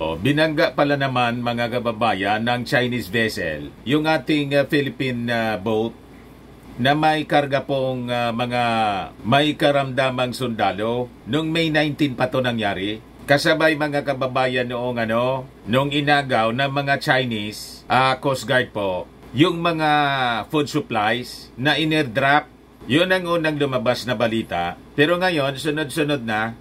O, binangga pala naman mga kababayan ng Chinese vessel, yung ating Philippine boat na may karga pong mga may karamdamang sundalo. Noong May 19 pa to nangyari. Kasabay mga kababayan noong inagaw ng mga Chinese Coast Guard po, yung mga food supplies na in-airdrop. Yun ang unang lumabas na balita. Pero ngayon, sunod-sunod na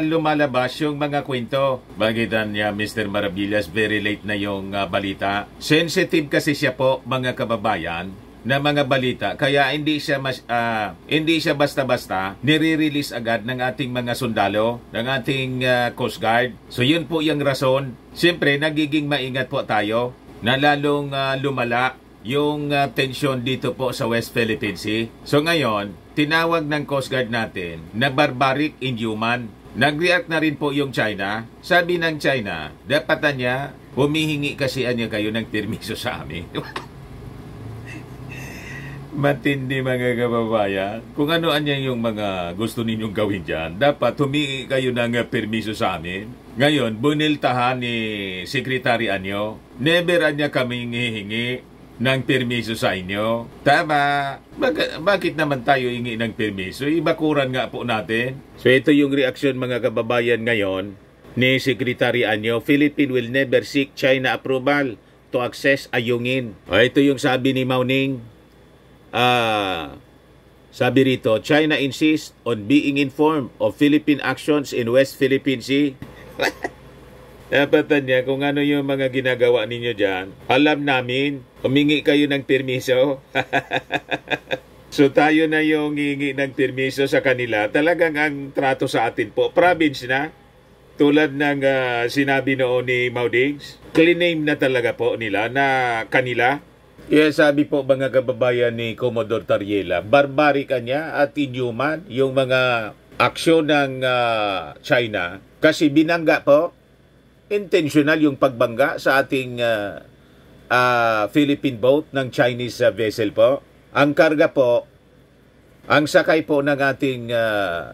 lumalabas yung mga kwento. Bagitan niya, Mr. Maravillas, very late na yung balita. Sensitive kasi siya po, mga kababayan, na mga balita. Kaya hindi siya basta-basta nire-release agad ng ating mga sundalo, ng ating Coast Guard. So yun po yung rason. Siyempre, nagiging maingat po tayo na lalong lumala yung tension dito po sa West Philippine Sea. So ngayon, tinawag ng Coast Guard natin na barbaric, inhuman. Nag-react na rin po yung China. Sabi ng China, dapat niya, humihingi kasi niya kayo ng permiso sa amin. Matindi mga kababayan. Kung ano niya yung mga gusto ninyong gawin dyan, dapat humingi kayo ng permiso sa amin. Ngayon, buniltahan ni Secretary Anyo, never niya kaming hihingi ng permiso sa inyo. Tama. Bakit naman tayo hingi ng permiso? Ibakuran nga po natin. So ito yung reaksyon mga kababayan ngayon ni Secretary Anyo. Philippines will never seek China approval to access Ayungin. O ito yung sabi ni Mauning. Sabi rito, China insists on being informed of Philippine actions in West Philippine Sea. Dapat niya kung ano yung mga ginagawa ninyo dyan. Alam namin, humingi kayo ng permiso. So tayo na yung hihingi ng permiso sa kanila. Talagang ang trato sa atin po, province na. Tulad ng sinabi noon ni Maudings, claim na talaga po nila na kanila. Kaya sabi po mga kababayan ni Commodore Tariela, barbaric niya at inhuman yung mga aksyon ng China. Kasi binangga po, intentional yung pagbangga sa ating Philippine boat ng Chinese vessel po. Ang karga po, ang sakay po ng ating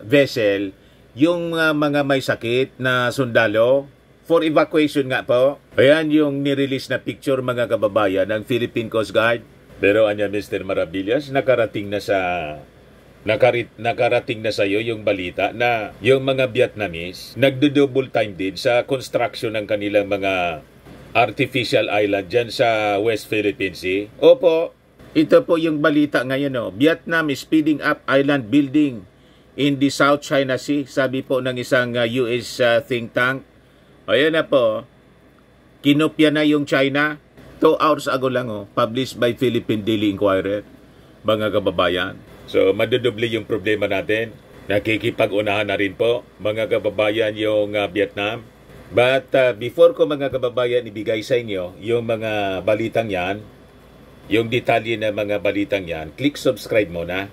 vessel, yung mga may sakit na sundalo, for evacuation nga po. Ayan yung nirelease na picture mga kababayan ng Philippine Coast Guard. Pero anya Mr. Maravillas, nakarating na sa iyo yung balita na yung mga Vietnamese nagdo-double time din sa construction ng kanilang mga artificial island dyan sa West Philippine Sea. Opo, ito po yung balita ngayon. Vietnam is speeding up island building in the South China Sea. Sabi po ng isang US think tank. Ayan na po, kinopya na yung China. 2 hours ago lang published by Philippine Daily Inquirer, mga kababayan. So, madudoble yung problema natin. Nakikipag-unahan na rin po, mga kababayan, yung Vietnam. But before ko, mga kababayan, ibigay sa inyo yung mga balitang yan, yung detalye na mga balitang yan, click subscribe muna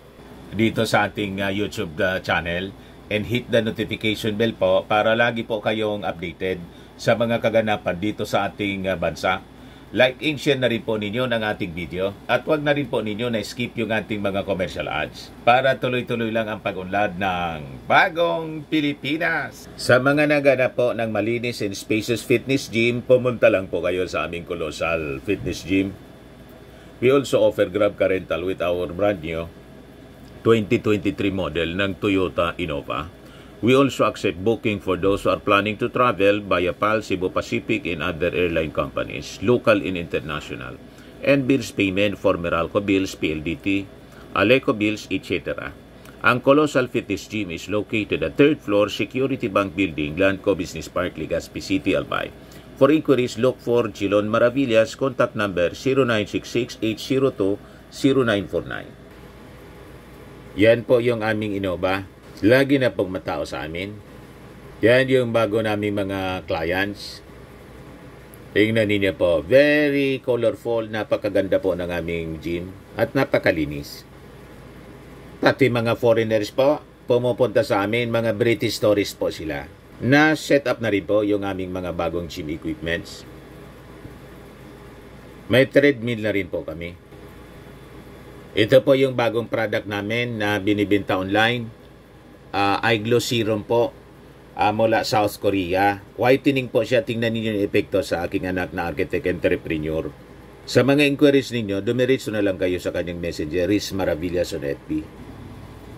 dito sa ating YouTube channel and hit the notification bell po para lagi po kayong updated sa mga kaganapan dito sa ating bansa. Like and share na rin po ninyo ng ating video at huwag na rin po ninyo na skip yung ating mga commercial ads para tuloy-tuloy lang ang pag-unlad ng bagong Pilipinas. Sa mga naganap po ng malinis and spacious fitness gym, pumunta lang po kayo sa aming Colossal Fitness Gym. We also offer Grab Car Rental with our brand new 2023 model ng Toyota Innova. We also accept booking for those who are planning to travel via PAL, Cebu Pacific, and other airline companies, local and international, and bills payment for Meralco Bills, PLDT, Aleco Bills, etc. Ang Colossal Fitness Gym is located at 3rd floor Security Bank Building, Landco Business Park, Legazpi City, Albay. For inquiries, look for Chilon Maravillas, contact number 0966-802-0949. Yan po yung aming Innova. Lagi na pong matao sa amin. Yan yung bago naming mga clients. Tingnan ninyo po. Very colorful. Napakaganda po ng aming gym. At napakalinis. Pati mga foreigners po, pumupunta sa amin. Mga British tourists po sila. Na-set up na rin po yung aming mga bagong gym equipments. May treadmill na rin po kami. Ito po yung bagong product namin na binibenta online. Iglo Serum po. mula South Korea. Whitening po siya. Tingnan ninyo yung epekto sa aking anak na architect entrepreneur. Sa mga inquiries ninyo, dumiretso na lang kayo sa kanyang messenger, Riz Maravillas on FB.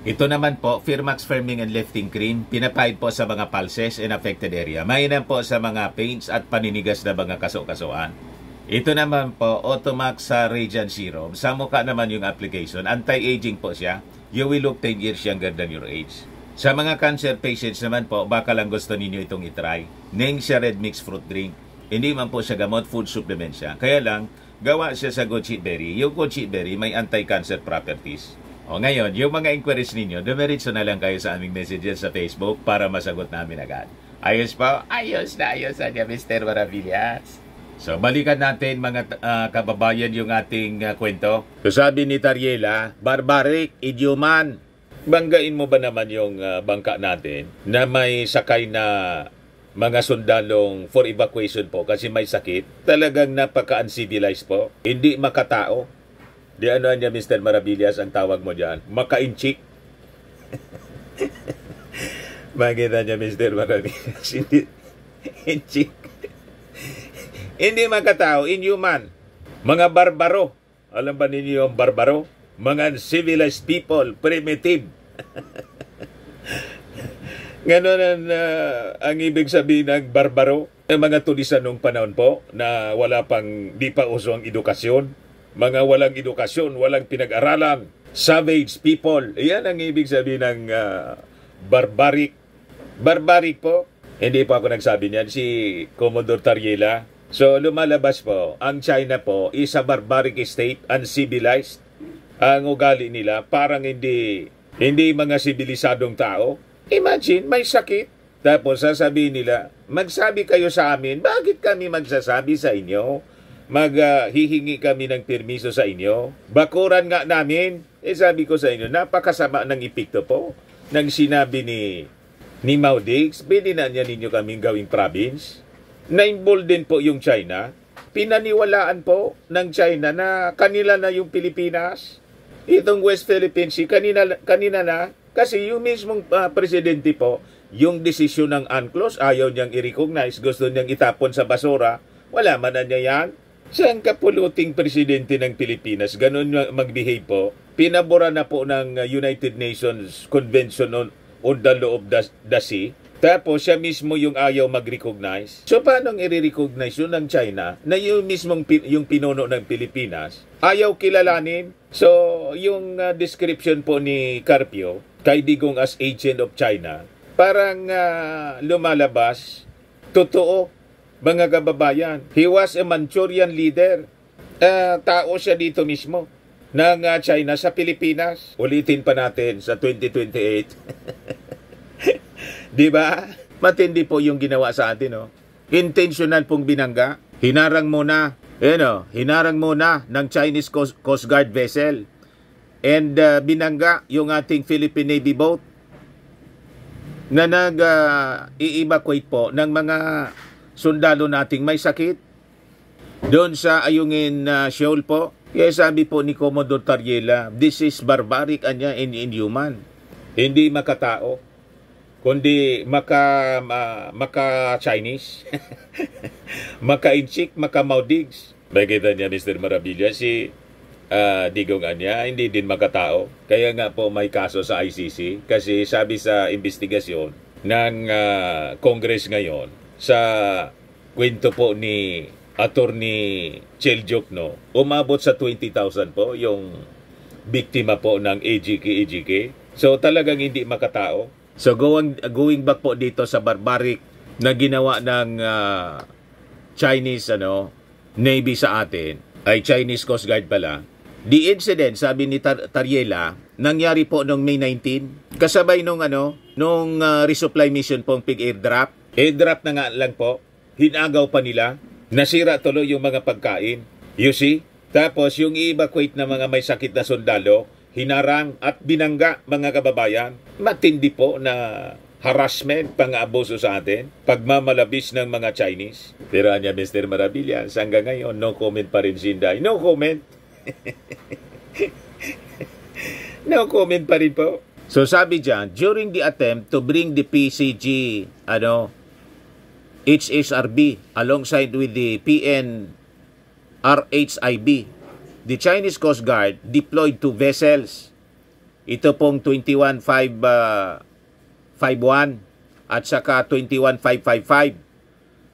Ito naman po, Firmax Firming and Lifting Cream, pinapahid po sa mga pulses and affected area. Mainam po sa mga pains at paninigas na mga kaso-kasuan. Ito naman po, Automax sa Radiant Serum. Sa mukha naman yung application. Anti-aging po siya. You will look 10 years younger than your age. Sa mga cancer patients naman po, baka lang gusto ninyo itong itry. Ning siya red mix fruit drink. Hindi man po siya gamot, food supplement siya. Kaya lang, gawa siya sa goji berry. Yung goji berry may anti-cancer properties. O ngayon, yung mga inquiries ninyo, dumiretso na lang kayo sa aming messages sa Facebook para masagot namin agad. Ayos po? Ayos na Mr. Maravillas. So, balikan natin mga kababayan yung ating kwento. So, sabi ni Tariela, barbaric, idiyoman. Banggain mo ba naman yung bangka natin na may sakay na mga sundalong for evacuation po kasi may sakit? Talagang napaka-uncivilized po. Hindi makatao. Di ano niya, Mr. Maravillas, ang tawag mo dyan? Maka-inchik. Makita niya, Mr. Maravillas. Hindi, inchik. Hindi makatao, inhuman. Mga barbaro. Alam ba ninyo yung barbaro? Mga civilized people, primitive. Ganon ang ibig sabihin ng barbaro. Ang mga tulisan nung panahon po na wala pang, di pa uso ang edukasyon. Mga walang edukasyon, walang pinag-aralan. Savage people. Yan ang ibig sabihin ng barbaric. Barbaric po. Hindi po ako nagsabi niyan. Si Commodore Tariela. So, lumalabas po, ang China po is a barbaric state, uncivilized. Ang ugali nila, parang hindi mga sibilisadong tao. Imagine, may sakit. Tapos sasabihin nila, magsabi kayo sa amin, bakit kami magsasabi sa inyo? Maghihingi kami ng permiso sa inyo. Bakuran nga namin. Sabi ko sa inyo, napakasama ng epekto po. Nang sinabi ni Mao Diggs, pwede na niya ninyo kaming gawing province. Na-involve din po yung China. Pinaniwalaan po ng China na kanila na yung Pilipinas. Itong West Philippine Sea, kanina na. Kasi yung mismong presidente po, yung desisyon ng UNCLOS, ayaw niyang i-recognize, gusto niyang itapon sa basura. Wala man na niya yan. Siyang kapuluting presidente ng Pilipinas, ganun mag-behave po. Pinabura na po ng United Nations Convention on the Law of the Sea. Tapos siya mismo yung ayaw mag-recognize. So paano i-recognize yun ng China na yung mismong yung pinuno ng Pilipinas ayaw kilalanin? So yung description po ni Carpio kay Digong as agent of China, parang lumalabas, totoo mga kababayan. He was a Manchurian leader. Tao siya dito mismo ng China sa Pilipinas. Ulitin pa natin sa 2028. Di ba? Matindi po yung ginawa sa atin, no? Intentional pong binangga. Hinarang muna, hinarang muna ng Chinese Coast Guard vessel. And binangga yung ating Philippine Navy boat na nag-i-evacuate po ng mga sundalo nating may sakit doon sa Ayungin Shoal po. Kaya sabi po ni Commodore Tariela, this is barbaric and inhuman. Hindi makatao, kundi maka-Chinese, maka-inchik, maka-Maudigs. Makita niya, Mr. Maravilla, si Digong Anya, hindi din makatao. Kaya nga po may kaso sa ICC. Kasi sabi sa investigasyon ng Congress ngayon, sa kwento po ni Attorney Cheljok, no, umabot sa 20,000 po yung biktima po ng AGK. So talagang hindi makatao. So going back po dito sa barbaric na ginawa ng Chinese Navy sa atin, ay Chinese Coast Guard pala. The incident, sabi ni Tariela, nangyari po noong May 19, kasabay nung resupply mission pong pig airdrop. Airdrop na nga lang po, hinagaw pa nila, nasira tuloy yung mga pagkain. You see? Tapos yung i-evacuate na mga may sakit na sundalo, hinarang at binangga, mga kababayan. Matindi po na harassment, pang-abuso sa atin, pagmamalabis ng mga Chinese. Pero anya, Mr. Maravillas, hanggang ngayon, no comment pa rin si Inday. No comment. No comment pa rin po. So sabi diyan, during the attempt to bring the PCG HSRB alongside with the PNRHIB, the Chinese Coast Guard deployed 2 vessels. Ito pong 21551 at saka 21555.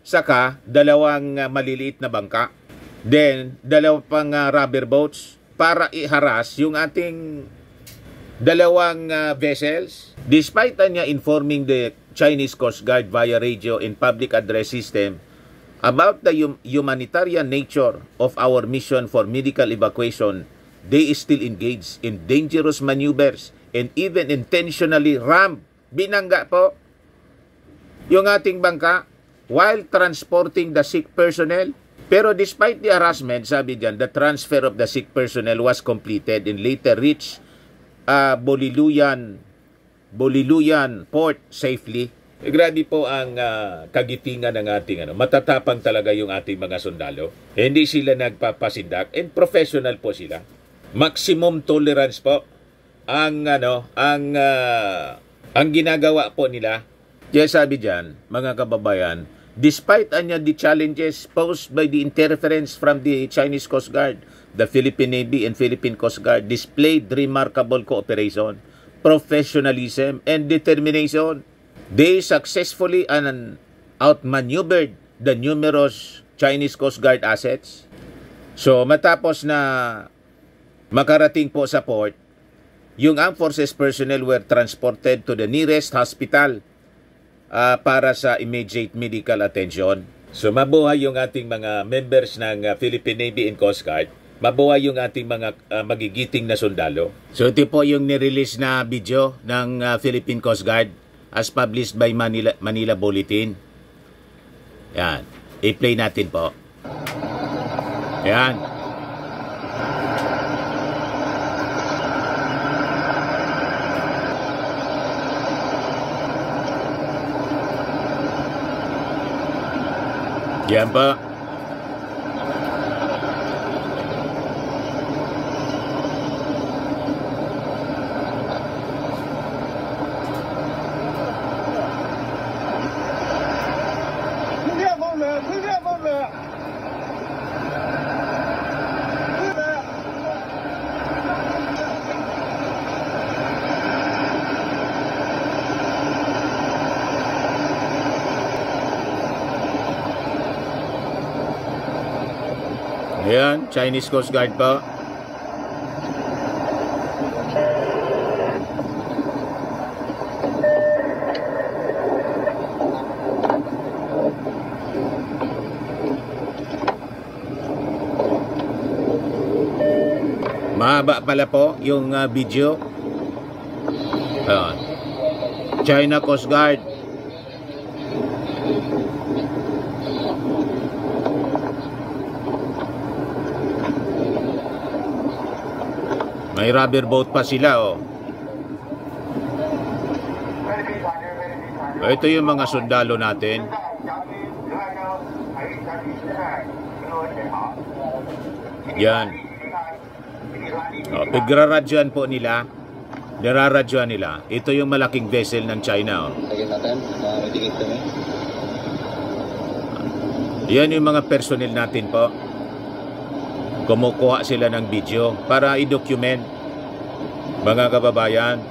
Saka dalawang maliliit na bangka. Then dalawang pang rubber boats para iharas yung ating dalawang vessels. Despite niya informing the Chinese Coast Guard via radio and public address system about the humanitarian nature of our mission for medical evacuation, they still engaged in dangerous maneuvers and even intentionally rammed, binangga po, yung ating bangka while transporting the sick personnel. Pero despite the harassment, sabi diyan, the transfer of the sick personnel was completed and later reached Boliluyan Port safely. Grabe po ang kagitingan ng ating matatapang talaga yung ating mga sundalo. Hindi sila nagpapasindak and professional po sila. Maximum tolerance po ang ginagawa po nila. Kaya sabi diyan, mga kababayan, despite the challenges posed by the interference from the Chinese Coast Guard, the Philippine Navy and Philippine Coast Guard displayed remarkable cooperation, professionalism, and determination. They successfully outmaneuvered the numerous Chinese Coast Guard assets. So matapos na makarating po sa port, yung Armed Forces personnel were transported to the nearest hospital para sa immediate medical attention. So mabuhay yung ating mga members ng Philippine Navy and Coast Guard. Mabuhay yung ating mga magigiting na sundalo. So ito po yung nirelease na video ng Philippine Coast Guard as published by Manila Bulletin. Yan. I-play natin po. Yan. Yan ba? Ayan, Chinese Coast Guard po. Mahaba pala po yung video. China Coast Guard. May rubber boat pa sila, oh. Ito yung mga sundalo natin. Yan. Pigraradyan po nila. Niraradyan nila. Ito yung malaking vessel ng China, oh. Yan yung mga personnel natin po. Kumukuha sila ng video para i-document, mga kababayan.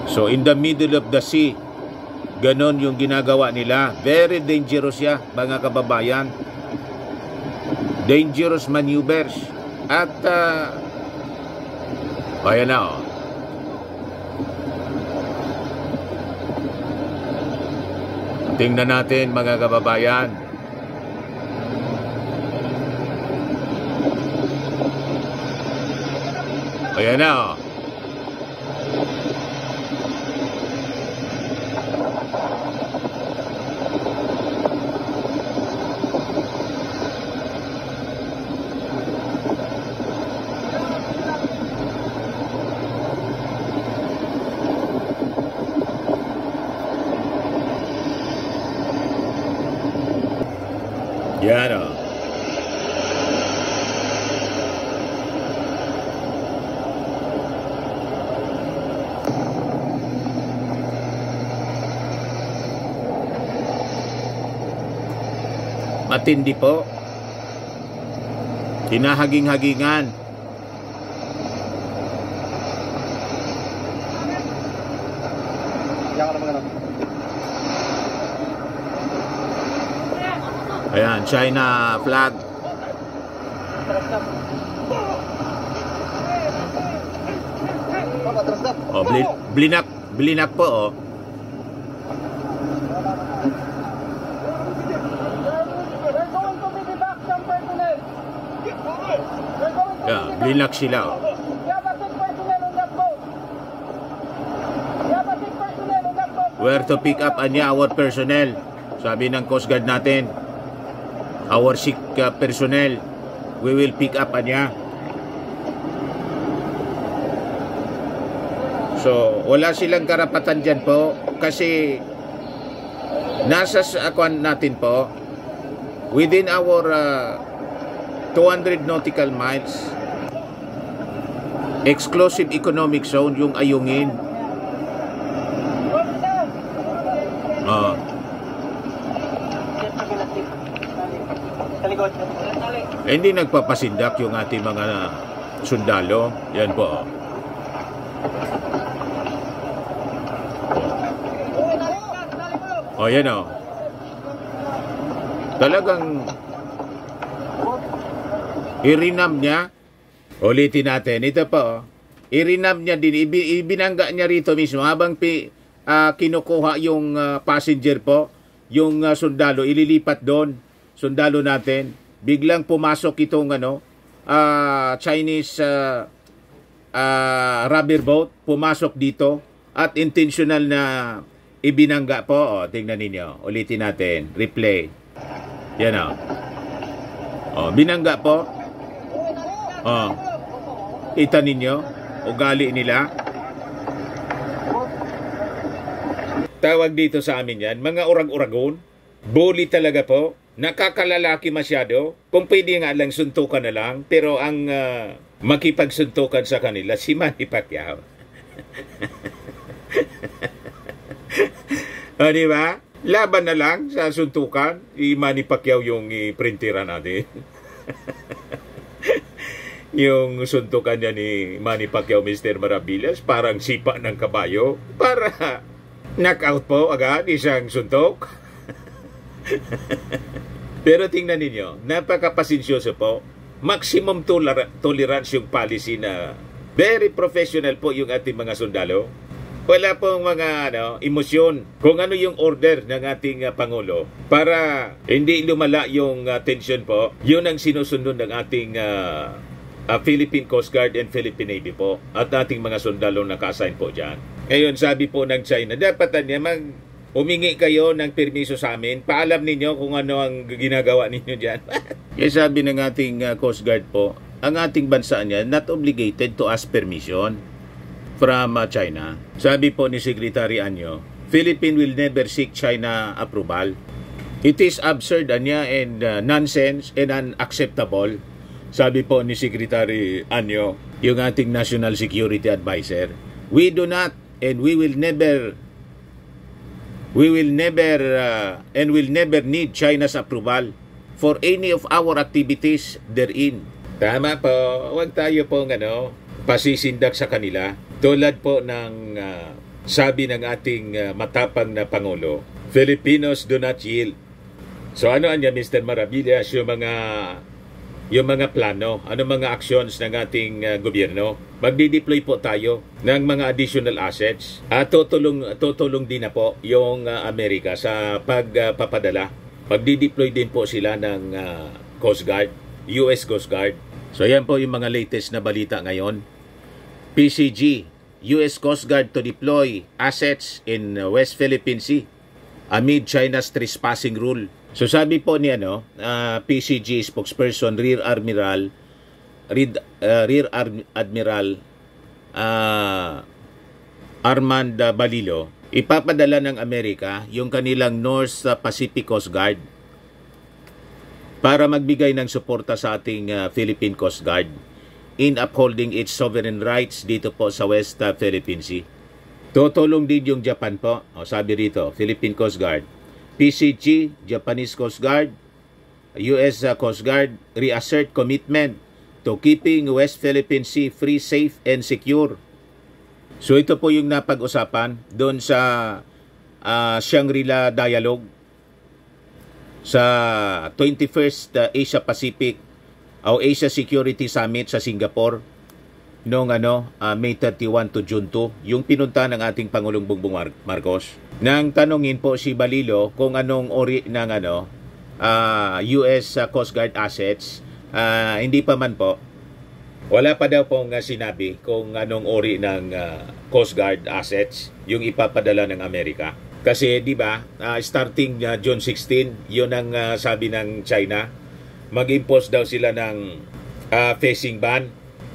So in the middle of the sea, ganon yung ginagawa nila. Very dangerous ya, mga kababayan. Dangerous maneuvers. At ayan na, oh. Tingnan natin, mga kababayan. Ayan na, oh. Yan, oh. Matindi po. Hinahaging-hagingan. Ayan, China flag. Oh, blinak po, oh. Yeah, blinak sila, oh. Where to pick up our personnel? Sabi ng Coast Guard natin, our sick personnel, we will pick up So, wala silang karapatan dyan po kasi nasa akuan natin po within our 200 nautical miles exclusive economic zone yung Ayungin. Hindi nagpapasindak yung ating mga sundalo. Yan po. Yan o. Talagang irinam niya. Ulitin natin. Ito po. Irinam niya din. Ibinangga niya rito mismo habang kinukuha yung passenger po. Yung sundalo. Ililipat doon. Sundalo natin. Biglang pumasok itong Chinese rubber boat. Pumasok dito. At intentional na ibinangga po. Tingnan ninyo. Ulitin natin. Replay. Yan o. Binangga po. Kita ninyo. Ugali nila. Tawag dito sa amin yan. Mga urag-uragon. Bully talaga po. Nakakalalaki masyado. Kung pwede nga lang suntukan na lang. Pero ang makipagsuntukan sa kanila, si Manny Pacquiao. Di ba? Laban na lang sa suntukan. Manny Pacquiao yung printira natin. Yung suntukan niya ni Manny Pacquiao, Mr. Maravillas, parang sipa ng kabayo. Para knockout po agad isang suntok. Pero tingnan ninyo, napakapasensyoso po. Maximum tolerance yung policy na very professional po yung ating mga sundalo. Wala pong mga emosyon. Kung ano yung order ng ating Pangulo para hindi lumala yung tension po, yun ang sinusunod ng ating Philippine Coast Guard and Philippine Navy po at ating mga sundalo na ka-assign po dyan. Ngayon, sabi po ng China, dapat humingi kayo ng permiso sa amin. Paalam ninyo kung ano ang ginagawa ninyo dyan. Kaya sabi ng ating Coast Guard po, ang ating bansa niya not obligated to ask permission from China. Sabi po ni Secretary Anyo, Philippines will never seek China approval. It is absurd and nonsense and unacceptable. Sabi po ni Secretary Anyo, yung ating National Security Advisor. We do not and we will never and will never need China's approval for any of our activities therein. Tama po, huwag tayo pong pasisindak sa kanila. Tulad po ng sabi ng ating matapang na Pangulo, Filipinos do not yield. So ano niya, Mr. Maravillas, yung mga plano, ano mga actions ng ating gobyerno? Magdi-deploy po tayo ng mga additional assets at tutulong din na po yung Amerika sa pagpapadala. Magdi-deploy din po sila ng Coast Guard, US Coast Guard. So yan po yung mga latest na balita ngayon. PCG, US Coast Guard to deploy assets in West Philippine Sea amid China's trespassing rule. So sabi po ni PCG spokesperson Rear Admiral Armand Balilo, ipapadala ng Amerika yung kanilang North Pacific Coast Guard para magbigay ng suporta sa ating Philippine Coast Guard in upholding its sovereign rights dito po sa West Philippine Sea. Tutulong din yung Japan po. Sabi rito, Philippine Coast Guard, PCG, Japanese Coast Guard, U.S. Coast Guard reassert commitment to keeping West Philippine Sea free, safe, and secure. So ito po yung napag-usapan doon sa Shangri-La Dialogue sa 21st Asia-Pacific o Asia Security Summit sa Singapore noong May 31 to June 2, yung pinunta ng ating Pangulong Bongbong Marcos. Nang tanungin po si Balilo kung anong ori ng US Coast Guard assets, hindi pa man po. Wala pa daw pong sinabi kung anong ori ng Coast Guard assets yung ipapadala ng Amerika. Kasi di ba, starting June 16, yun ang sabi ng China, mag-impose daw sila ng fishing ban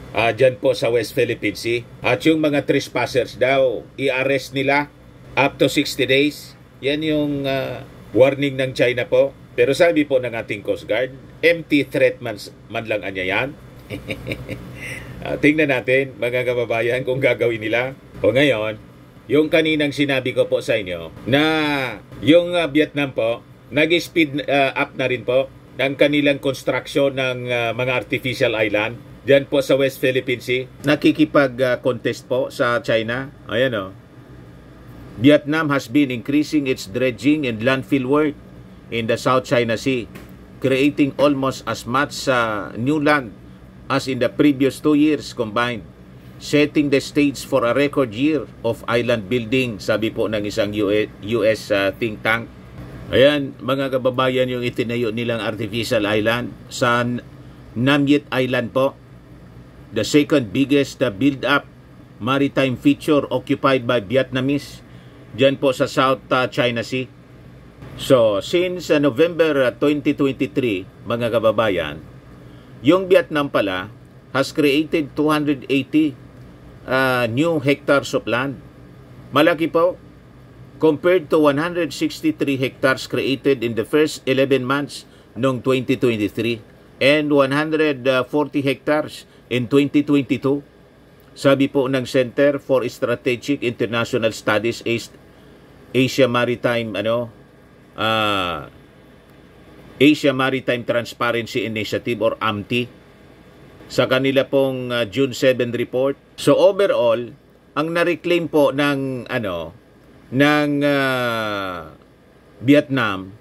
dyan po sa West Philippine Sea. At yung mga trespassers daw, i-arrest nila up to 60 days. Yan yung warning ng China po. Pero sabi po ng ating Coast Guard, empty threat man lang anya yan. Tingnan natin, mga kababayan, kung gagawin nila. O ngayon, yung kaninang sinabi ko po sa inyo, na yung Vietnam po, nag-speed up na rin po ng kanilang construction ng mga artificial island dyan po sa West Philippine Sea. Nakikipag-contest po sa China. Ayan Vietnam has been increasing its dredging and landfill work in the South China Sea, creating almost as much new land as in the previous 2 years combined, setting the stage for a record year of island building, sabi po ng isang US think tank. Ayan, mga kababayan, yung itinayo nilang artificial island sa Nam Yet Island po, the second biggest build-up maritime feature occupied by Vietnamese dyan po sa South China Sea. So, since November 2023, mga kababayan, yung Vietnam pala has created 280 new hectares of land. Malaki po compared to 163 hectares created in the first 11 months noong 2023 and 140 hectares in 2022. Sabi po ng Center for Strategic International Studies Asia Maritime Asia Maritime Transparency Initiative or AMTI sa kanila pong June 7 report. So overall, ang na-reclaim po ng Vietnam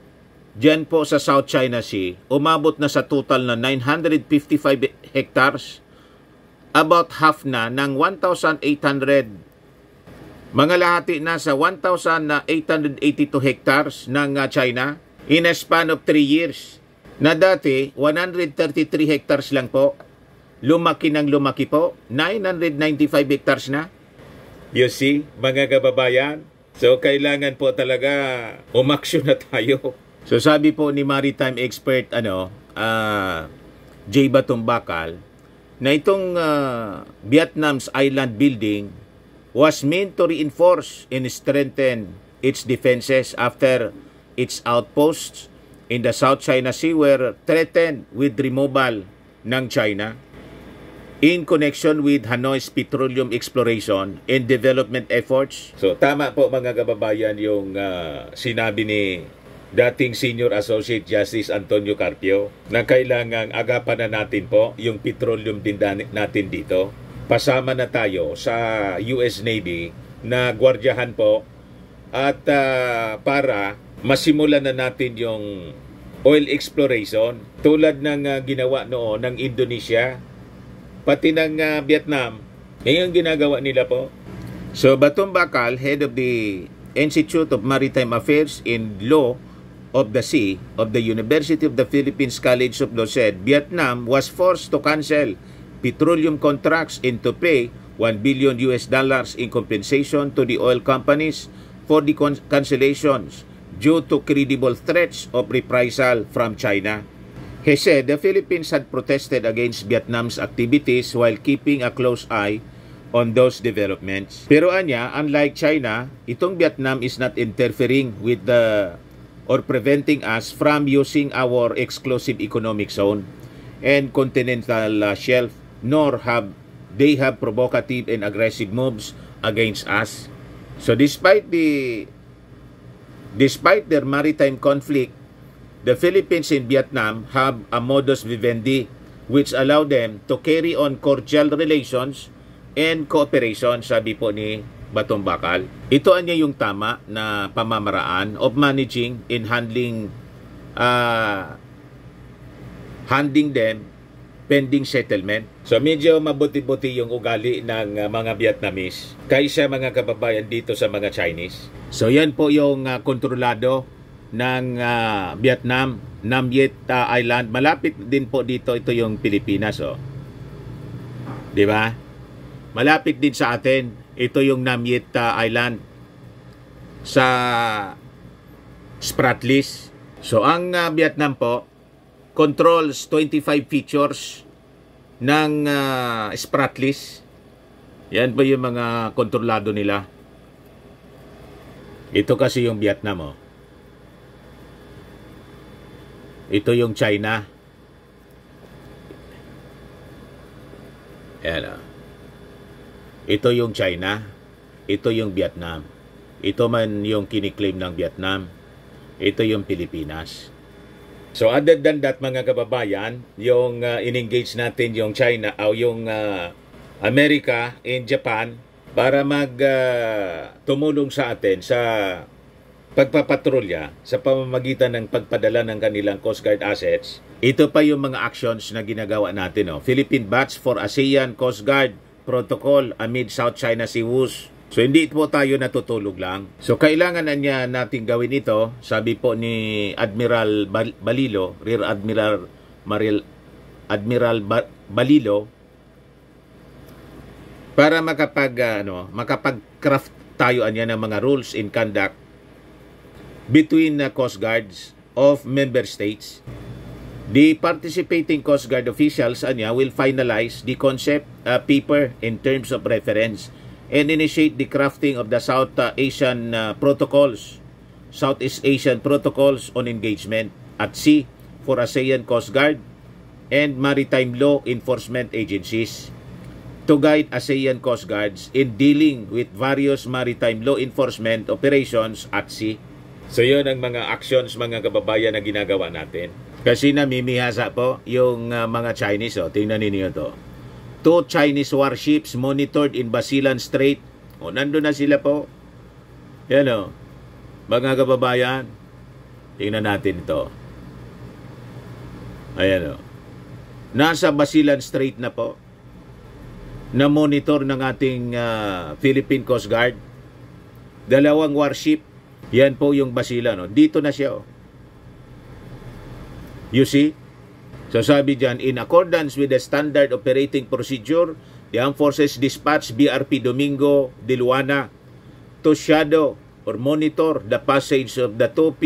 diyan po sa South China Sea, umabot na sa total na 955 hectares, about half na ng 1,800, mga lahati na sa 1,882 hectares ng China in a span of 3 years. Na dati, 133 hectares lang po. Lumaki ng lumaki po. 995 hectares na. You see, mga kababayan? So, kailangan po talaga umaksyon na tayo. So, sabi po ni maritime expert, Jay Batumbakal, na itong Vietnam's island building was meant to reinforce and strengthen its defenses after its outposts in the South China Sea were threatened with removal ng China in connection with Hanoi's petroleum exploration and development efforts. So tama po mga kababayan yung sinabi ni dating Senior Associate Justice Antonio Carpio na kailangang agapan na natin po yung petroleum din natin dito. Pasama na tayo sa US Navy na gwardyahan po at para masimulan na natin yung oil exploration tulad ng ginawa noon ng Indonesia pati ng Vietnam. Yan yung ginagawa nila po. So Batumbakal, head of the Institute of Maritime Affairs and Law of the Sea of the University of the Philippines College of Law said Vietnam was forced to cancel petroleum contracts and to pay $1 billion in compensation to the oil companies for the cancellations due to credible threats of reprisal from China. He said the Philippines had protested against Vietnam's activities while keeping a close eye on those developments. Pero anya, unlike China, itong Vietnam is not interfering with or preventing us from using our exclusive economic zone and continental shelf, nor have they have provocative and aggressive moves against us. So despite their maritime conflict the Philippines and Vietnam have a modus vivendi which allow them to carry on cordial relations and cooperation, sabi po ni Batong Bakal. Ito anya yung tama na pamamaraan of managing and handling them pending settlement. So medyo mabuti-buti yung ugali ng mga Vietnamese kaysa mga kababayan dito sa mga Chinese. So yan po yung kontrolado ng Vietnam, Nam Viet Island. Malapit din po dito, ito yung Pilipinas. Oh. Di ba? Malapit din sa atin. Ito yung Nam Viet Island sa Spratlys. So ang Vietnam po controls 25 features ng Spratlys. Yan po yung mga kontrolado nila. Ito kasi yung Vietnam. Oh. Ito yung China. Ayan. Oh. Ito yung China. Ito yung Vietnam. Ito man yung kiniklaim ng Vietnam. Ito yung Pilipinas. So other than that mga kababayan, yung in-engage natin yung China o yung Amerika and Japan para tumulong sa atin sa pagpapatrolya sa pamamagitan ng pagpadala ng kanilang Coast Guard assets. Ito pa yung mga actions na ginagawa natin. Oh. Philippine Batch for ASEAN Coast Guard Protocol amid South China Sea Woods. So hindi po tayo natutulog lang. So kailangan na niya natin gawin ito, sabi po ni Admiral Balilo, Rear Admiral Balilo, para makapag-craft tayo anya ng mga rules in conduct between the Coast Guards of member states. The participating Coast Guard officials anya will finalize the concept paper in terms of reference and initiate the crafting of the Southeast Asian Protocols on Engagement at Sea for ASEAN Coast Guard and Maritime Law Enforcement Agencies to guide ASEAN Coast Guards in dealing with various maritime law enforcement operations at sea. So yun ang mga actions mga kababayan na ginagawa natin. Kasi namimihasa po yung mga Chinese. Oh. Tingnan ninyo to. 2 Chinese warships monitored in Basilan Strait. O, nandun na sila po. Yan o. Mga kababayan, tingnan natin ito. Ayan o. Nasa Basilan Strait na po. Na monitor ng ating Philippine Coast Guard. 2 warship. Yan po yung Basilan. O. Dito na siya o. You see? So sabi dyan, in accordance with the standard operating procedure, the Armed Forces dispatched BRP Domingo de Luana to shadow or monitor the passage of the 2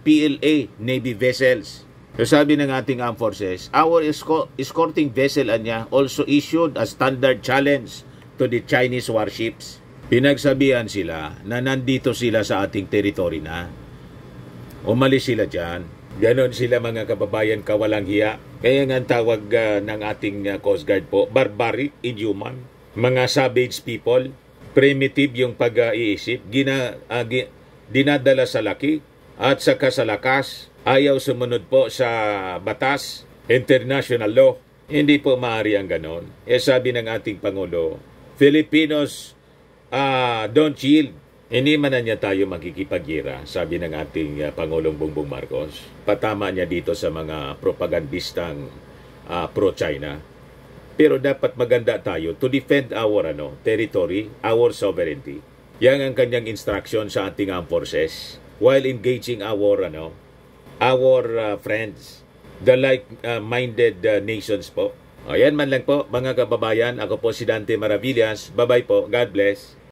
PLA Navy vessels. So sabi ng ating Armed Forces, our escorting vessel anya also issued a standard challenge to the Chinese warships. Pinagsabihan sila na nandito sila sa ating territory na. Umalis sila dyan. Ganon sila mga kababayan, kawalang hiya. Kaya nga tawag ng ating Coast Guard po, barbaric, inhuman. Mga savage people, primitive yung pag-iisip, dinadala sa laki at saka sa lakas. Ayaw sumunod po sa batas, international law. Hindi po maaari ang ganon. Sabi ng ating Pangulo, Filipinos don't yield. Hindi man na niya tayo magkikipagira, sabi ng ating Pangulong Bongbong Marcos. Patama niya dito sa mga propagandistang pro-China. Pero dapat maganda tayo to defend our territory, our sovereignty. Yan ang kanyang instruction sa ating armed forces while engaging our friends, the like-minded nations po. Ayan man lang po mga kababayan. Ako po si Dante Maravillas. Bye-bye po. God bless.